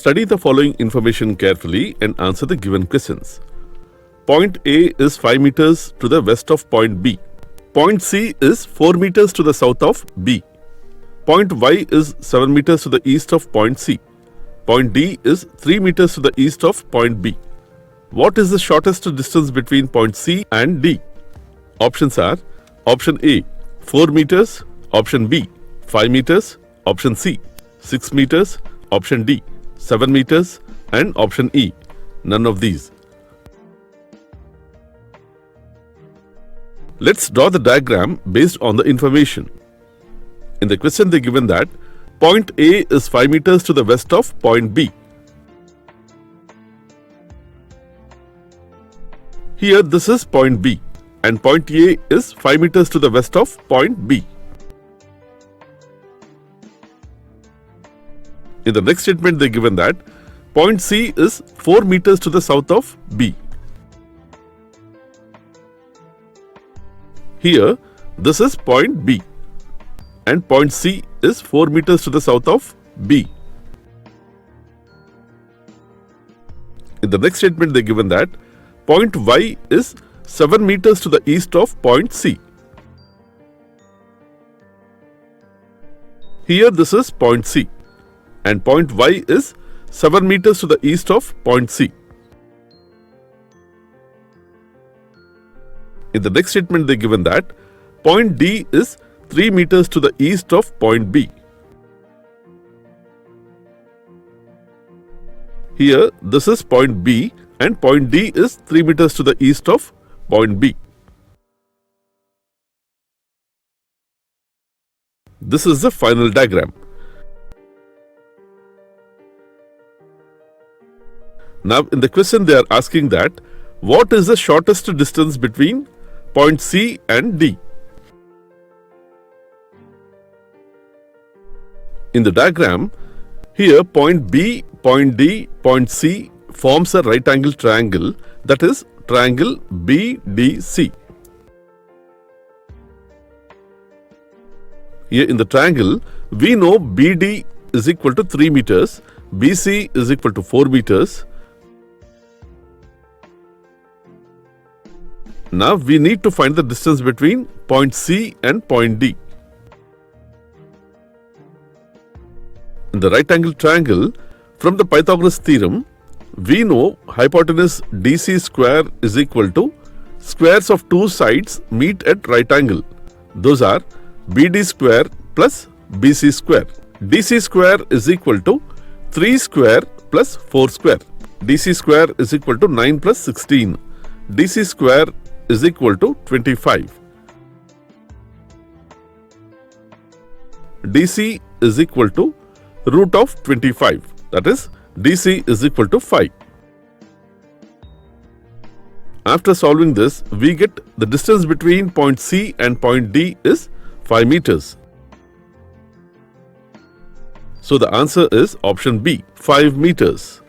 Study the following information carefully and answer the given questions. Point A is 5 meters to the west of point B. Point C is 4 meters to the south of B. Point Y is 7 meters to the east of point C. Point D is 3 meters to the east of point B. What is the shortest distance between point C and D? Options are Option A 4 meters, Option B 5 meters, Option C 6 meters, Option D 7 meters, and Option E none of these. Let's draw the diagram based on the information. In the question they given that point A is 5 meters to the west of point B. Here this is point B and point A is 5 meters to the west of point B. In the next statement they given that point C is 4 meters to the south of B. Here this is point B and point C is 4 meters to the south of B. In the next statement they given that point Y is 7 meters to the east of point C. Here this is point C and point Y is 7 meters to the east of point C. In the next statement they given that point D is 3 meters to the east of point B. Here this is point B and point D is 3 meters to the east of point B. This is the final diagram. Now in the question they are asking that what is the shortest distance between point C and D? In the diagram, here point B, point D, point C forms a right angle triangle, that is triangle BDC. Here in the triangle, we know BD is equal to 3 meters, BC is equal to 4 meters. Now we need to find the distance between point C and point D. In the right angle triangle, from the Pythagoras theorem, we know hypotenuse DC square is equal to squares of two sides meet at right angle. Those are BD square plus BC square. DC square is equal to 3 square plus 4 square. DC square is equal to 9 plus 16. DC square is equal to 25. DC is equal to root of 25, that is DC is equal to 5. After solving this, we get the distance between point C and point D is 5 meters. So the answer is option B, 5 meters.